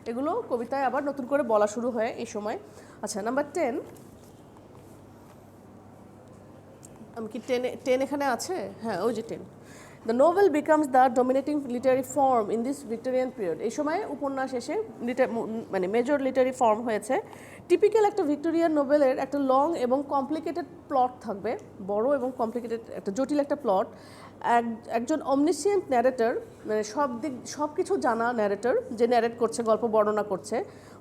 এগুলো কবিতায় আবার নতুন করে বলা শুরু হয় এই সময়। আচ্ছা, নাম্বার 10, আমি কি 10 এখানে আছে? হ্যাঁ, ওই যে 10। The novel becomes the dominating literary form in this Victorian period. এই সময় উপন্যাস এসে মানে মেজর লিটারি ফর্ম হয়েছে। টিপিক্যাল একটা ভিক্টোরিয়ান নোভেলের একটা লং এবং কমপ্লিকেটেড প্লট থাকবে, বড় এবং কমপ্লিকেটেড একটা জটিল একটা প্লট। একজন অমনিসিয়েন্ট ন্যারেটর, মানে সব কিছু জানা ন্যারেটর যে ন্যারেট করছে, গল্প বর্ণনা করছে।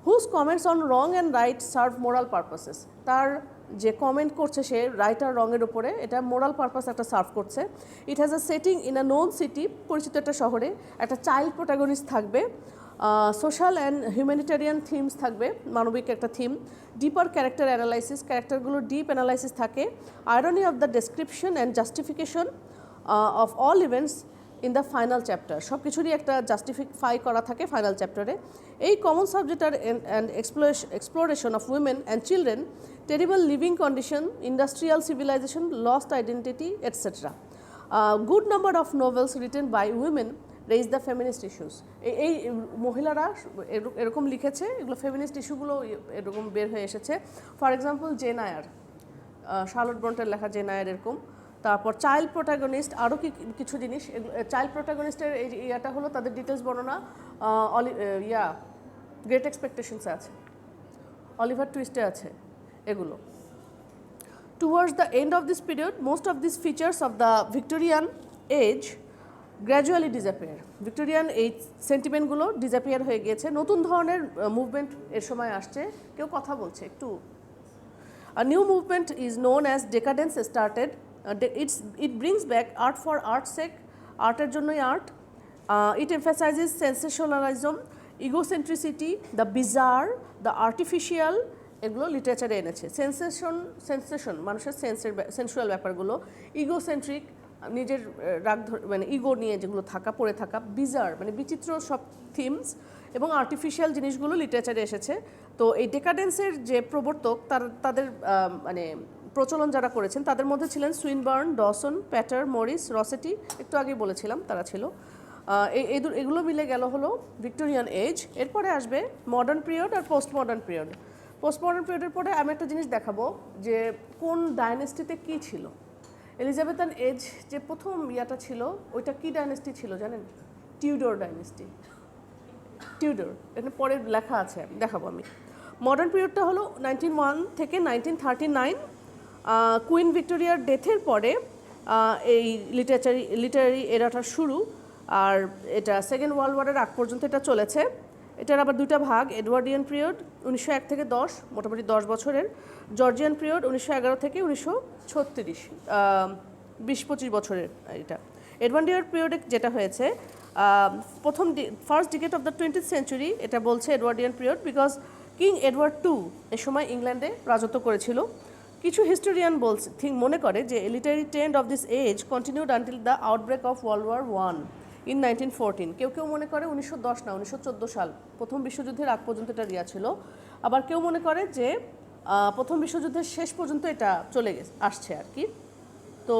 Whose comments on wrong and right serve moral purposes. তার যে কমেন্ট করছে সে রাইট আর রঙের উপরে, এটা মোরাল পারপাস একটা সার্ভ করছে। It has a setting in a known city, পরিচিত একটা শহরে। একটা চাইল্ড প্রোটাগনিস্ট থাকবে। সোশ্যাল অ্যান্ড হিউম্যানিটেরিয়ান থিমস থাকবে, মানবিক একটা থিম। ডিপার ক্যারেক্টার অ্যানালাইসিস, ক্যারেক্টারগুলো ডিপ অ্যানালাইসিস থাকে। Irony of the description and justification of all events in the final chapter. সব কিছুরই একটা জাস্টিফাই করা থাকে ফাইনাল চ্যাপ্টারে। এই কমন সাবজেক্ট আর and exploration of women and children, terrible living condition, industrial civilisation, lost identity, etcetera. Good number of novels written by women raise the feminist issues. এই মহিলারা এরকম লিখেছে, এগুলো ফেমিনিস্ট ইস্যুগুলো এরকম বের হয়ে এসেছে। For example Jane Eyre, Charlotte ব্রন্টের লেখা জেন আয়ার এরকম। তারপর চাইল্ড প্রোটাগনিস্ট, আরও কিছু জিনিস। চাইল্ড প্রোটাগনিস্টের এই ইয়াটা হলো তাদের ডিটেলস বর্ণনা গ্রেট এক্সপেকটেশনসে আছে, অলিভার টুইস্টে আছে এগুলো। Towards the end of this period, most of these features of the Victorian age gradually disappear, Victorian এই সেন্টিমেন্টগুলো ডিসঅ্যাপিয়ার হয়ে গিয়েছে, নতুন ধরনের মুভমেন্ট এর সময় আসছে। কেউ কথা বলছে একটু। A new movement is known as decadence started. It brings back art for art's sake, arter jonnoi art. It emphasizes sensationalism, egocentricity, the bizarre, the artificial, এগুলো লিটারেচারে এনেছে। সেন্সেশন মানুষের সেন্সুয়াল ব্যাপারগুলো, ইগোসেন্ট্রিক নিজের রাগ মানে ইগো নিয়ে যেগুলো থাকা পড়ে থাকা, বিজার মানে বিচিত্র সব থিমস, এবং আর্টিফিশিয়াল জিনিসগুলো লিটারেচারে এসেছে। তো এই ডেকাডেন্সের যে প্রবর্তক তাদের মানে প্রচলন যারা করেছেন তাদের মধ্যে ছিলেন সুইনবার্ন, ডসন, প্যাটার, মরিস, রসেটি, একটু আগেই বলেছিলাম তারা ছিল। এগুলো মিলে গেল হলো ভিক্টোরিয়ান এজ। এরপরে আসবে মডার্ন পিরিয়ড আর post modern period. Post modern পিরিয়ডের পরে আমি একটা জিনিস দেখাবো যে কোন ডাইনেস্টিতে কী ছিল। এলিজাবেথান এজ যে প্রথম ইয়াটা ছিল ওইটা কি ডাইনেস্টি ছিল জানেন? Tudor dynasty. টিউডর, এটা পরে লেখা আছে, দেখাবো আমি। মডার্ন পিরিয়ডটা হলো 1901 থেকে 1939। কুইন ভিক্টোরিয়ার ডেথের পরে এই লিটারারি এরাটা শুরু, আর এটা সেকেন্ড ওয়ার্ল্ড ওয়ারের আগ পর্যন্ত এটা চলেছে। এটার আবার দুইটা ভাগ, এডওয়ার্ডিয়ান পিরিয়ড 1901 থেকে 10, মোটামুটি 10 বছরের, জর্জিয়ান পিরিয়ড 1911 থেকে 1936, 20-25 বছরের। এটা এডওয়ার্ডিয়ান পিরিয়ডে যেটা হয়েছে প্রথম first decade of the 20th century, এটা বলছে Edwardian period because king Edward II এ সময় ইংল্যান্ডে রাজত্ব করেছিল। কিছু হিস্টোরিয়ান মনে করে যে literary trend of this age continued until the outbreak of world war I in 1914। কেউ কেউ মনে করে 1910 না 1914 সাল, প্রথম বিশ্বযুদ্ধের আগ পর্যন্ত এটা রিয়া ছিল। আবার কেউ মনে করে যে প্রথম বিশ্বযুদ্ধের শেষ পর্যন্ত এটা চলে আসছে আর কি। তো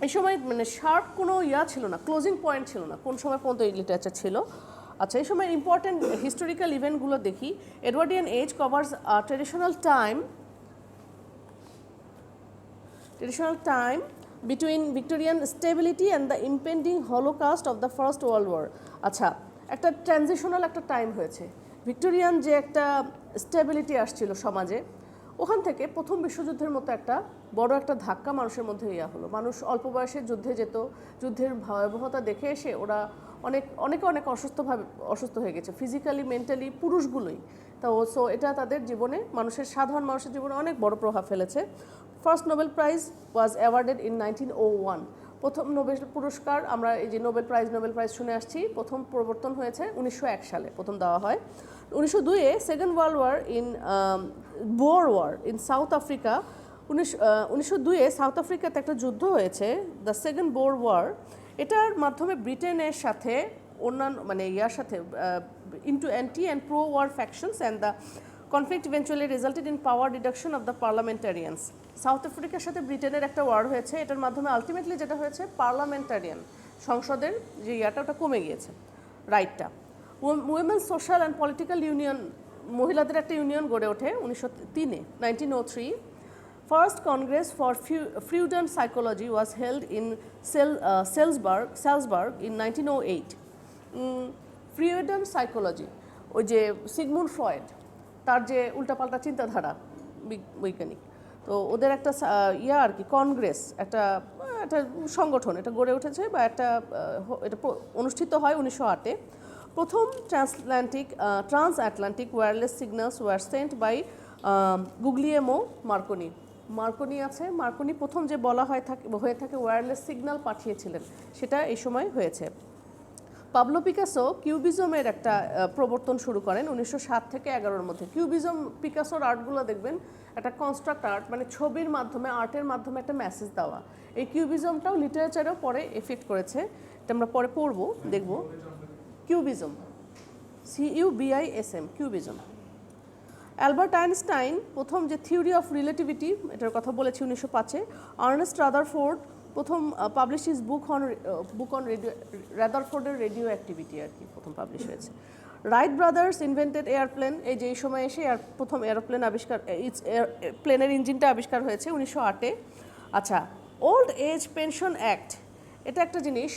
এই সময় মানে শার্প কোনো ইয়া ছিল না, ক্লোজিং পয়েন্ট ছিল না কোন সময় পর্যন্ত এই লিটারেচার ছিল। আচ্ছা, এই সময় ইম্পর্টেন্ট হিস্টোরিক্যাল ইভেন্টগুলো দেখি। Edwardian age covers traditional time between Victorian stability and the impending holocaust of the First World War। আচ্ছা, একটা ট্রানজিশনাল একটা টাইম হয়েছে। ভিক্টোরিয়ান যে একটা স্টেবিলিটি আসছিল সমাজে, ওখান থেকে প্রথম বিশ্বযুদ্ধের মতো একটা বড় একটা ধাক্কা মানুষের মধ্যে ইয়া হলো। মানুষ অল্প বয়সে যুদ্ধে যেত, যুদ্ধের ভয়াবহতা দেখে এসে ওরা অনেকে অসুস্থ হয়ে গেছে, ফিজিক্যালি মেন্টালি, পুরুষগুলোই। সো এটা তাদের জীবনে, সাধারণ মানুষের জীবনে অনেক বড় প্রভাব ফেলেছে। First Nobel prize was awarded in 1901। প্রথম নোবেল পুরস্কার, আমরা এই যে নোবেল প্রাইজ শুনে আসছি, প্রথম প্রবর্তন হয়েছে 1901 সালে, প্রথম দেওয়া হয়। 1902-এ second world war Boer war in South Africa. 1902-এ সাউথ আফ্রিকাতে একটা যুদ্ধ হয়েছে, দ্য সেকেন্ড বোর ওয়ার। এটার মাধ্যমে ব্রিটেনের সাথে অন্যান্য মানে ইয়ার সাথে into anti and pro-war factions, and the conflict eventually resulted in power reduction of the parliamentarians। South আফ্রিকার সাথে ব্রিটেনের একটা ওয়ার হয়েছে, এটার মাধ্যমে আলটিমেটলি যেটা হয়েছে পার্লামেন্টারিয়ান সংসদের যে ইয়াটা ওটা কমে গিয়েছে, রাইটটা। Women's Social and Political Union, মহিলাদের একটা ইউনিয়ন গড়ে ওঠে 1903। First Congress for Freudian Psychology was held in Salzburg in 1908। ফ্রিউডিয়ান psychology, ওই যে সিগমুন্ড ফ্রয়েড, তার যে উল্টাপাল্টা চিন্তাধারা বৈজ্ঞানিক, তো ওদের একটা ইয়া আর কি, কংগ্রেস, একটা সংগঠন এটা গড়ে উঠেছে, বা এটা অনুষ্ঠিত হয় 1908-এ। প্রথম transatlantic wireless signals were sent by Guglielmo Marconi আছে। মার্কনি প্রথম যে বলা হয়ে থাকে ওয়্যারলেস সিগন্যাল পাঠিয়েছিলেন, সেটা এই সময় হয়েছে। পাবলো পিকাসো কিউবিজমের একটা প্রবর্তন শুরু করেন 1907 থেকে 11-এর মধ্যে। কিউবিজম, পিকাসোর আর্টগুলো দেখবেন একটা কনস্ট্রাক্ট আর্ট, মানে ছবির মাধ্যমে, আর্টের মাধ্যমে একটা মেসেজ দেওয়া। এই কিউবিজমটাও লিটারেচারেও পরে এফেক্ট করেছে, এটা আমরা পরে পড়বো, দেখব। Cubism, CUBISM, cubism. Albert Einstein প্রথম যে থিওরি অফ রিলেটিভিটি, এটার কথা বলেছি 1905-এ। আর্নেস্ট রাদারফোর্ড প্রথম পাবলিশ হিজ বুক অন রাদারফোর্ডের রেডিও অ্যাক্টিভিটি আর কি, প্রথম পাবলিশ হয়েছে। রাইট ব্রাদার্স ইনভেন্টেড এয়ারপ্লেন, এই যে এই সময় এসে প্রথম এরোপ্লেন আবিষ্কার, প্লেনের ইঞ্জিনটা আবিষ্কার হয়েছে 1908-এ। আচ্ছা, ওল্ড এজ পেনশন অ্যাক্ট, এটা একটা জিনিস,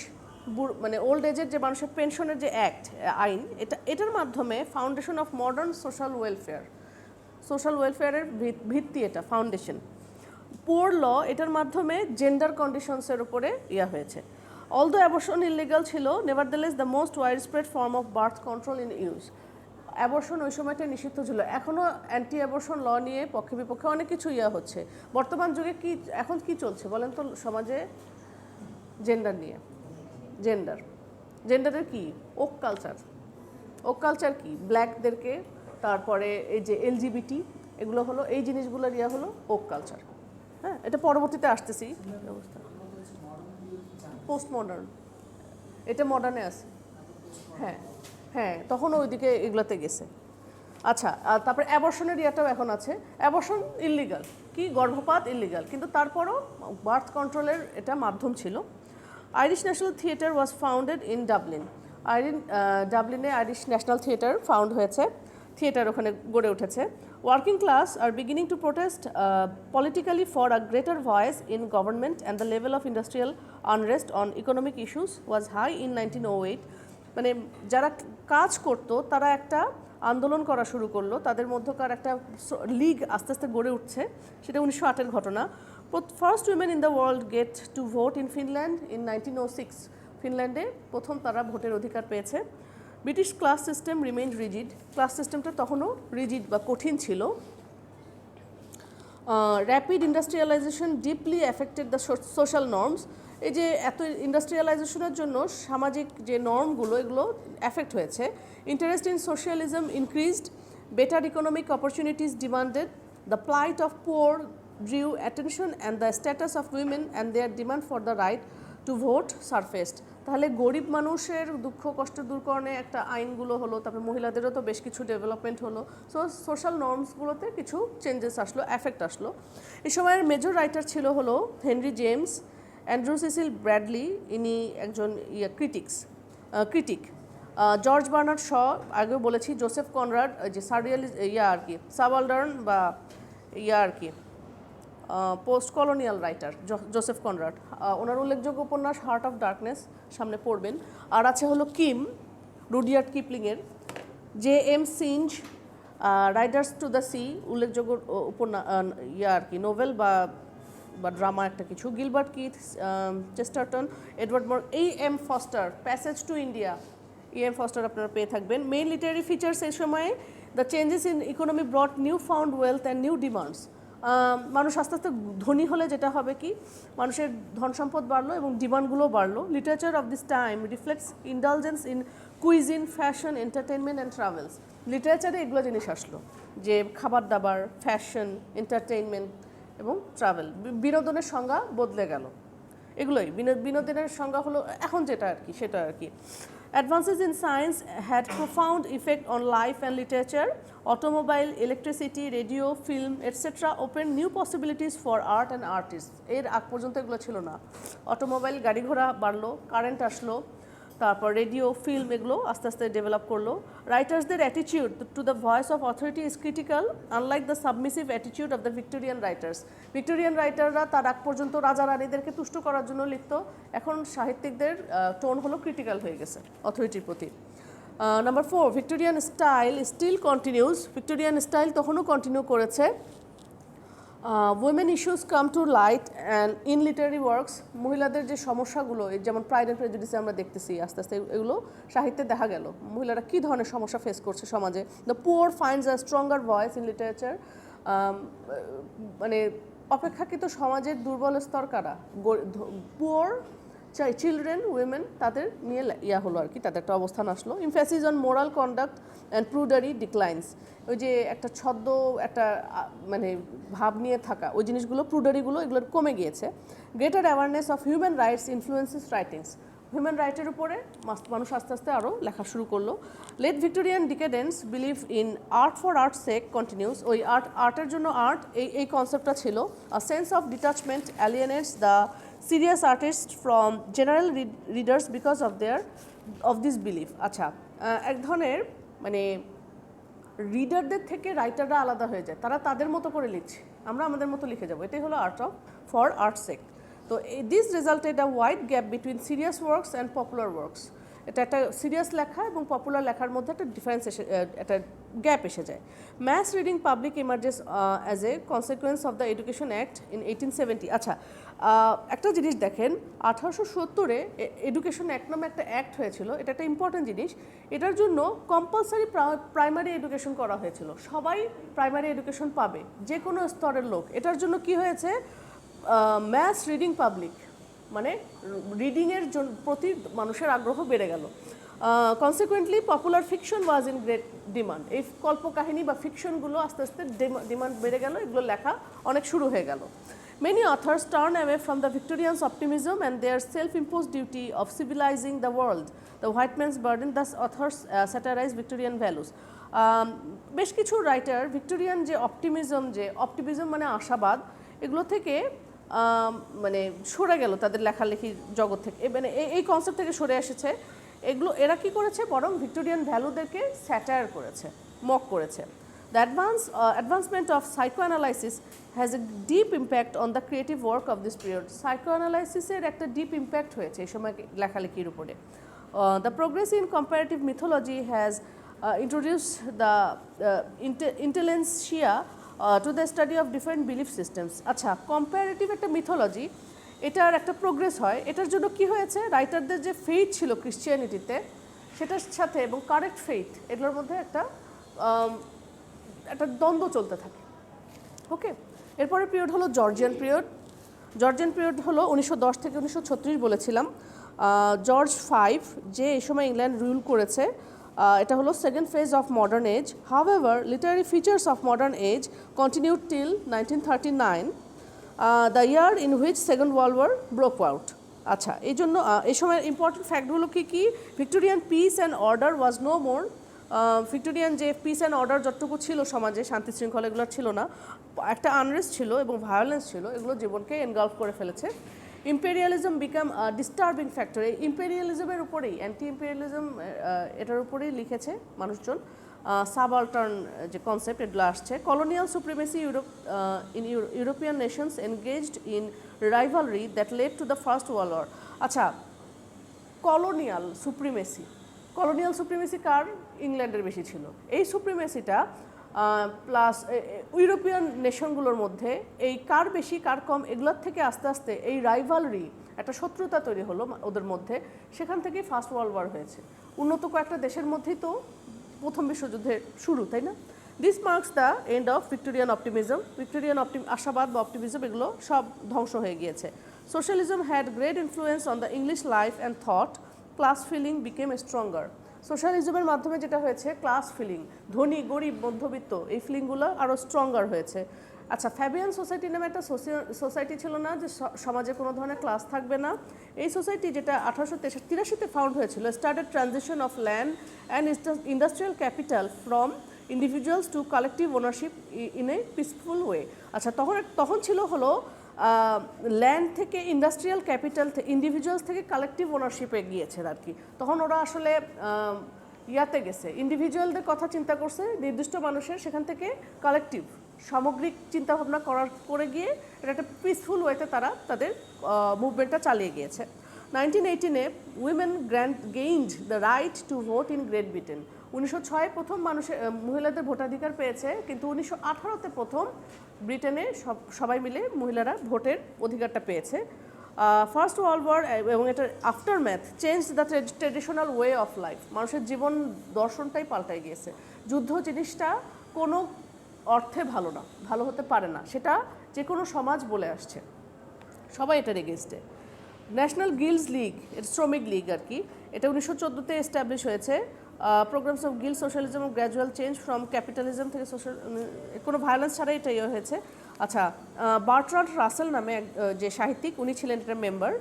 মানে ওল্ড এজের যে মানুষের পেনশনের যে অ্যাক্ট, আইন, এটার মাধ্যমে ফাউন্ডেশন অফ মডার্ন সোশ্যাল ওয়েলফেয়ারের ভিত্তি, এটা ফাউন্ডেশন। পোর ল, এটার মাধ্যমে জেন্ডার কন্ডিশনসের উপরে ইয়া হয়েছে। Although abortion illegal ছিল, nevertheless the most widespread form of birth control in use. Abortion ওই সময়টা নিষিদ্ধ ছিল, এখনও অ্যান্টি অ্যাবর্শন ল নিয়ে পক্ষে বিপক্ষে অনেক কিছু হচ্ছে। বর্তমান যুগে কি এখন কি চলছে বলেন তো সমাজে? জেন্ডার নিয়ে, জেন্ডারের কি ওক কালচার কি ব্ল্যাকদেরকে, তারপরে এই যে এলজিবিটি, এগুলো হলো এই জিনিসগুলোর হলো ওক কালচার। হ্যাঁ, এটা পরবর্তীতে আসতেছি অবস্থা। পোস্ট মডার্ন, এটা মডার্নে আছে। হ্যাঁ তখনও ওইদিকে এগুলোতে গেছে। আচ্ছা, আর তারপরে অ্যাবর্শনের এখন আছে। অ্যাবর্শন ইল্লিগাল, কি গর্ভপাত ইল্লিগাল, কিন্তু তারপরও বার্থ কন্ট্রোলের এটা মাধ্যম ছিল। Irish National Theatre was founded in Dublin. ডাবলিনে আইরিশ ন্যাশনাল থিয়েটার ফাউন্ড হয়েছে, থিয়েটার ওখানে গড়ে উঠেছে। Working class are beginning to protest politically for a greater voice in government and the level of industrial unrest on economic issues was high in 1908। মানে যারা কাজ করতো তারা একটা আন্দোলন করা শুরু করলো, তাদের মধ্যকার একটা লীগ আস্তে আস্তে গড়ে উঠছে, সেটা 1908-এর ঘটনা। First women in the world get to vote in Finland in 1906। ফিনল্যান্ডে প্রথম তারা ভোটের অধিকার পেয়েছে। British class system remained rigid. Class সিস্টেমটা তখনও রিজিড বা কঠিন ছিল। Rapid industrialisation deeply affected the social norms. এই যে এত ইন্ডাস্ট্রিয়ালাইজেশনের জন্য সামাজিক যে নর্মগুলো এগুলো এফেক্ট হয়েছে। Interest in socialism increased, better economic opportunities demanded, the প্লাইট of poor drew attention and the status of women and their demand for the right to vote surfaced. তাহলে গরিব মানুষের দুঃখ কষ্ট দূরকরণে একটা আইনগুলো হলো, তারপরে মহিলাদেরও তো বেশ কিছু ডেভেলপমেন্ট হলো। সো সোশ্যাল নর্মসগুলোতে কিছু চেঞ্জেস আসলো, এফেক্ট আসলো। এই সময়ের মেজর রাইটার ছিল হলো Henry James, Andrew Cecil Bradley, ইনি একজন ক্রিটিক, জর্জ বার্নার্ড শ, আগেও বলেছি, জোসেফ কনরাড, যে সাবালডার্ন বা post colonial writer Joseph Conrad, ওনার উল্লেখযোগ্য উপন্যাস হার্ট অফ ডার্কনেস সামনে পড়বেন। আর আছে হলো কিম, রুডিয়ার্ড কিপলিংয়ের, J M. Synge, Riders to the Sea, উল্লেখযোগ্য উপন্যাস নোভেল বা ড্রামা একটা কিছু, গিলবার্ট কিথ, চেস্টারটন, এডওয়ার্ড মর, E M. Forster, Passage to India, E M. Forster আপনারা পেয়ে থাকবেন। মেইন লিটারি ফিচার্স এই সময়ে, the changes in economy brought new found wealth and new demands. মানুষ আস্তে আস্তে ধনী হলে যেটা হবে কি, মানুষের ধন সম্পদ বাড়লো এবং ডিমান্ডগুলো বাড়লো। Literature of this time reflects indulgence in cuisine, fashion, entertainment and travels. লিটারেচারে এগুলো জিনিস আসলো, যে খাবার দাবার, ফ্যাশন, এন্টারটেনমেন্ট এবং ট্রাভেল, বিনোদনের সংজ্ঞা বদলে গেল। এগুলোই বিনোদনের সংজ্ঞা হলো এখন যেটা আর কি, সেটা আর কি। Advances in science had profound effect on life and literature. Automobile, electricity, radio, film, etc. opened new possibilities for art and artists. এর আগ পর্যন্ত এগুলো ছিল না। অটোমোবাইল, গাড়ি ঘোড়া বাড়লো, কারেন্ট আসলো, তারপর রেডিও, ফিল্ম, এগুলো আস্তে আস্তে ডেভেলপ করলো। রাইটার্সদের attitude to the voice of authority is critical, unlike the submissive attitude of the Victorian writers. Victorian রাইটাররা তার আগ পর্যন্ত রাজা রানীদেরকে তুষ্ট করার জন্য লিখত, এখন সাহিত্যিকদের টোন হলো ক্রিটিক্যাল হয়ে গেছে অথরিটির প্রতি। Number 4, Victorian style still continues. Victorian style তখনও কন্টিনিউ করেছে। Women issues come to light and in literary works. মহিলাদের যে সমস্যাগুলো, যেমন প্রাইড অ্যান্ড প্রেজুডিসে আমরা দেখতেছি, আস্তে আস্তে এগুলো সাহিত্যে দেখা গেল, মহিলারা কী ধরনের সমস্যা ফেস করছে সমাজে। The poor finds a stronger voice in literature. মানে অপেক্ষাকৃত সমাজের দুর্বল স্তর কারা, পুয়ার, চিলড্রেন, উইমেন, তাদের নিয়ে হলো আর কি, তাদের একটা অবস্থান আসলো। Emphasis on moral conduct and prudery declines. ওই যে একটা ছদ্ম একটা মানে ভাব নিয়ে থাকা, ওই জিনিসগুলো, প্রুডারিগুলো, এগুলো কমে গিয়েছে। Greater awareness of human rights influences writings. Human রাইটের উপরে মানুষ আস্তে আস্তে আরও লেখা শুরু করলো। Late Victorian decadence believe in art for art's sake continues. ওই আর্টের জন্য আর্ট, এই কনসেপ্টটা ছিল। A sense of detachment alienates the serious artist from general readers because of this belief. আচ্ছা, এক ধরনের মানে রিডারদের থেকে রাইটাররা আলাদা হয়ে যায়, তারা তাদের মতো করে লিখছে, আমরা আমাদের মতো লিখে যাবো, এটাই হলো আর্ট ফর আর্ট সেক। তো this resulted a wide gap between serious works and popular works. এটা একটা সিরিয়াস লেখা এবং পপুলার লেখার মধ্যে একটা ডিফারেন্স একটা গ্যাপ এসে যায়। Mass reading public emerges as a consequence of the education act in 1870। আচ্ছা, একটা জিনিস দেখেন, 1870-এ এডুকেশন অ্যাক্ট নামে একটা অ্যাক্ট হয়েছিল। এটা একটা ইম্পর্টেন্ট জিনিস। এটার জন্য কম্পালসারি প্রাইমারি এডুকেশন করা হয়েছিল, সবাই প্রাইমারি এডুকেশন পাবে, যে কোনো স্তরের লোক। এটার জন্য কি হয়েছে, ম্যাস রিডিং পাবলিক মানে রিডিংয়ের প্রতি মানুষের আগ্রহ বেড়ে গেল। Consequently popular fiction was in great demand. এই কল্পকাহিনী বা ফিকশনগুলো আস্তে আস্তে ডিমান্ড বেড়ে গেল, এগুলো লেখা অনেক শুরু হয়ে গেল। Many authors turn away from the Victorians' optimism and their self-imposed duty of civilizing the world. The white man's burden, thus authors satirize Victorian values. বেশ কিছু রাইটার ভিক্টোরিয়ান যে অপটিমিজম মানে আশাবাদ, এগুলো থেকে মানে সরে গেল, তাদের লেখালেখির জগৎ থেকে, মানে এই কনসেপ্ট থেকে সরে এসেছে। এরা কি করেছে, বরং ভিক্টোরিয়ান ভ্যালুদেরকে স্যাটায়ার করেছে, মক করেছে। The advancement of psychoanalysis has a deep impact on the creative work of this period. Psychoanalysis-এর একটা ডিপ ইম্প্যাক্ট হয়েছে এই সময় লেখালেখির উপরে। The progress in comparative mythology has introduced the intelligentsia to the study of different belief systems. আচ্ছা, comparative একটা mythology, এটার একটা প্রোগ্রেস হয়। এটার জন্য কি হয়েছে, রাইটারদের যে ফেইথ ছিল ক্রিশ্চিয়ানিটিতে, সেটার সাথে এবং কারেক্ট ফেইথ, এগুলোর মধ্যে একটা দ্বন্দ্ব চলতে থাকে। ওকে, এরপরে পিরিয়ড হলো জর্জিয়ান পিরিয়ড। জর্জিয়ান পিরিয়ড হলো 1910 থেকে 1936 বলেছিলাম। জর্জ V যে এই সময় ইংল্যান্ড রুল করেছে, এটা হলো second phase of modern age. However literary features of modern age continued till 1939, the year in which second world war broke out. আচ্ছা, এই জন্য এই সময়ের ইম্পর্টেন্ট ফ্যাক্টগুলো কি, Victorian peace and order was no more. Victorian যে peace and order যতটুকু ছিল সমাজে, শান্তি শৃঙ্খলা এগুলো ছিল না, একটা আনরেস্ট ছিল এবং ভায়োলেন্স ছিল, এগুলো জীবনকে এনগালফ করে ফেলেছে। Imperialism become disturbing factor. এই ইম্পেরিয়ালিজমের উপরেই, অ্যান্টি ইম্পেরিয়ালিজম, এটার উপরেই লিখেছে মানুষজন। সাবঅল্টার্ন যে কনসেপ্ট, এগুলো আসছে। Colonial supremacy in European nations engaged in rivalry that led to the first world war. আচ্ছা, কলোনিয়াল সুপ্রিমেসি কার, ইংল্যান্ডের বেশি ছিল। এই সুপ্রিমেসিটা প্লাস ইউরোপিয়ান নেশনগুলোর মধ্যে এই কার বেশি কার কম, এগুলোর থেকে আস্তে আস্তে এই রাইভালরি, একটা শত্রুতা তৈরি হলো ওদের মধ্যে। সেখান থেকেই ফার্স্ট ওয়ার্ল্ড ওয়ার হয়েছে। উন্নত কয়েকটা দেশের মধ্যেই তো প্রথম বিশ্বযুদ্ধের শুরু, তাই না? This marks the end of Victorian optimism. Victorian আশাবাদ বা অপটিমিজম এগুলো সব ধ্বংস হয়ে গিয়েছে। Socialism had great influence on the English life and thought. Class feeling became stronger. সোশ্যালিজমের মাধ্যমে যেটা হয়েছে, ক্লাস ফিলিং, ধনী গরিব মধ্যবিত্ত, এই ফিলিংগুলো আরও স্ট্রঙ্গার হয়েছে। আচ্ছা, ফ্যাবিয়ান সোসাইটি নামে একটা সোসাইটি ছিল না, যে সমাজে কোনো ধরনের ক্লাস থাকবে না। এই সোসাইটি, যেটা 1883-তে ফাউন্ড হয়েছিল, started transition of land and industrial capital from individuals to collective ownership in a peaceful way. আচ্ছা, তখন ছিল হলো ল্যান্ড থেকে ইন্ডাস্ট্রিয়াল ক্যাপিটাল, ইন্ডিভিজুয়ালস থেকে কালেকটিভ ওনারশিপে গিয়েছে আর কি। তখন ওরা আসলে ইয়াতে গেছে, ইন্ডিভিজুয়ালদের কথা চিন্তা করছে, নির্দিষ্ট মানুষের, সেখান থেকে কালেকটিভ সামগ্রিক চিন্তাভাবনা করে গিয়ে এটা একটা পিসফুল ওয়েতে তারা তাদের মুভমেন্টটা চালিয়ে গিয়েছে। 1918-এ women gained the right to vote in Great Britain. 1906-এ প্রথম মহিলাদের ভোটাধিকার পেয়েছে, কিন্তু 1918-তে প্রথম ব্রিটেনে সবাই মিলে মহিলারা ভোটের অধিকারটা পেয়েছে। ফার্স্ট ওয়ার্ল্ড ওয়ার এবং এটার after math change the traditional way of life. মানুষের জীবন দর্শনটাই পাল্টাই গিয়েছে। যুদ্ধ জিনিসটা কোনো অর্থে ভালো না, ভালো হতে পারে না, সেটা যে কোনো সমাজ বলে আসছে, সবাই এটার এগেনস্টে। ন্যাশনাল গিল্ডস লিগ, শ্রমিক লীগ আর কি, এটা 1914-তে এস্টাবলিশ হয়েছে। Programs of guild socialism of gradual change from capitalism থেকে কোনো ভায়োলেন্স ছাড়াই এটা হয়েছে। আচ্ছা, বার্ট্রান্ড রাসেল নামে যে সাহিত্যিক, উনি ছিলেন এটার মেম্বার।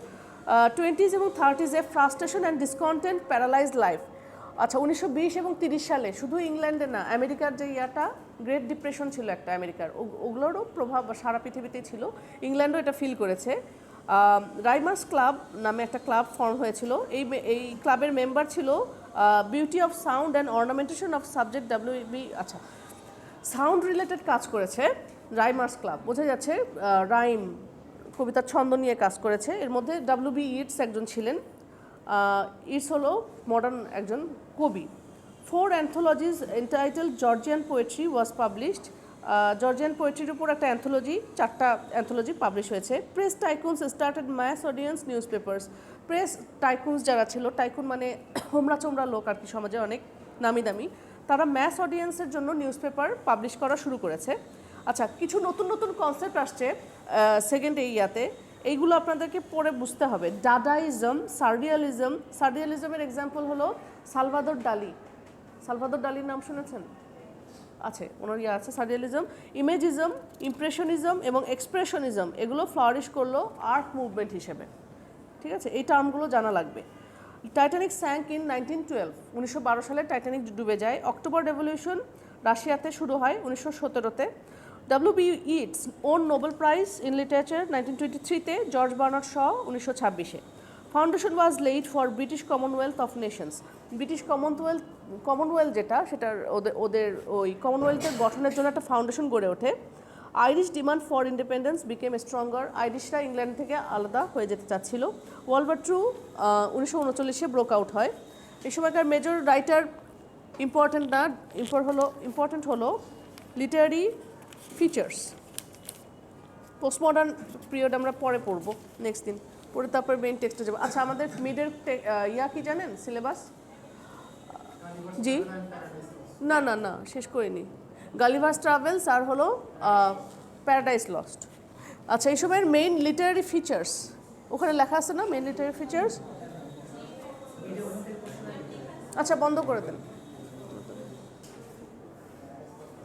20s এবং 30s-এ frustration and discontent paralysed life. আচ্ছা, 1920 এবং 30 সালে শুধু ইংল্যান্ডে না, আমেরিকার যে ইয়াটা গ্রেট ডিপ্রেশন ছিল একটা আমেরিকার, ওগুলোরও প্রভাব সারা পৃথিবীতেই ছিল। ইংল্যান্ডও এটা ফিল করেছে। রাইমার্স ক্লাব নামে একটা ক্লাব ফর্ম হয়েছিল। এই ক্লাবের মেম্বার ছিল beauty of sound and ornamentation of subject WB। আচ্ছা, সাউন্ড রিলেটেড কাজ করেছে রাইমার্স ক্লাব, বোঝা যাচ্ছে রাইম, কবিতার ছন্দ নিয়ে কাজ করেছে। এর মধ্যে WB ইটস একজন ছিলেন। ইটস হলো মডার্ন একজন কবি। 4 anthologies entitled Georgian Poetry was published. Georgian পোয়েট্রির উপর একটা অ্যান্থোলজি, 4টা অ্যান্থোলজি পাবলিশ হয়েছে। Press tycoons started mass audience newspapers. Press tycoons যারা ছিল, টাইকুন মানে হোমরা চোমরা লোক আর কি, সমাজে অনেক নামি দামি, তারা ম্যাস অডিয়েন্সের জন্য নিউজ পেপার পাবলিশ করা শুরু করেছে। আচ্ছা, কিছু নতুন নতুন কনসেপ্ট আসছে সেকেন্ড ইয়াতে, এইগুলো আপনাদেরকে পরে বুঝতে হবে। ডাডাইজম, সার্ডিয়ালিজম। সার্ডিয়ালিজমের এক্সাম্পল হলো সালভাদর ডালি। সালভাদর ডালির নাম শুনেছেন? আছে, ওনার ইয়ে আছে। সার্ডিয়ালিজম, ইমেজিজম, ইমপ্রেশনিজম এবং এক্সপ্রেশনিজম এগুলো ফ্লারিশ করলো আর্ট মুভমেন্ট হিসেবে। ঠিক আছে, এই টার্মগুলো জানা লাগবে। টাইটানিক স্যাঙ্ক ইন 1912, 1912 সালে টাইটানিক ডুবে যায়। অক্টোবর রেভলিউশন রাশিয়াতে শুরু হয় 1917-তে। W.B. Yeats won Nobel prize in literature 1923-তে, জর্জ বার্নার্ড শ 1926-এ। Foundation was laid for British Commonwealth of Nations. British Commonwealth যেটা, সেটার ওদের ওই কমনওয়েলথের গঠনের জন্য একটা ফাউন্ডেশন গড়ে ওঠে। Irish demand for independence became stronger. আইরিশরা ইংল্যান্ড থেকে আলাদা হয়ে যেতে চাচ্ছিল। ওয়ার্ল্ড ওয়ার টু 1939-এ ব্রোক আউট হয়। এই সময়কার মেজর রাইটার ইম্পর্টেন্ট হলো লিটারারি ফিচার্স। পোস্টমডার্ন পিরিয়ড আমরা পরে পড়বো, নেক্সট দিন পরে, তারপর মেইন টেক্সটে যাবো। আচ্ছা, আমাদের মিডের ইয়া কি জানেন সিলেবাস? জি, না শেষ করিনি। গালিভার্স ট্রাভেলস আর হলো প্যারাডাইস লস্ট। আচ্ছা, এই সময়ের মেইন লিটারারি ফিচার্স ওখানে লেখা আছে না, মেইন লিটারারি ফিচার্স? আচ্ছা, বন্ধ করে দেন।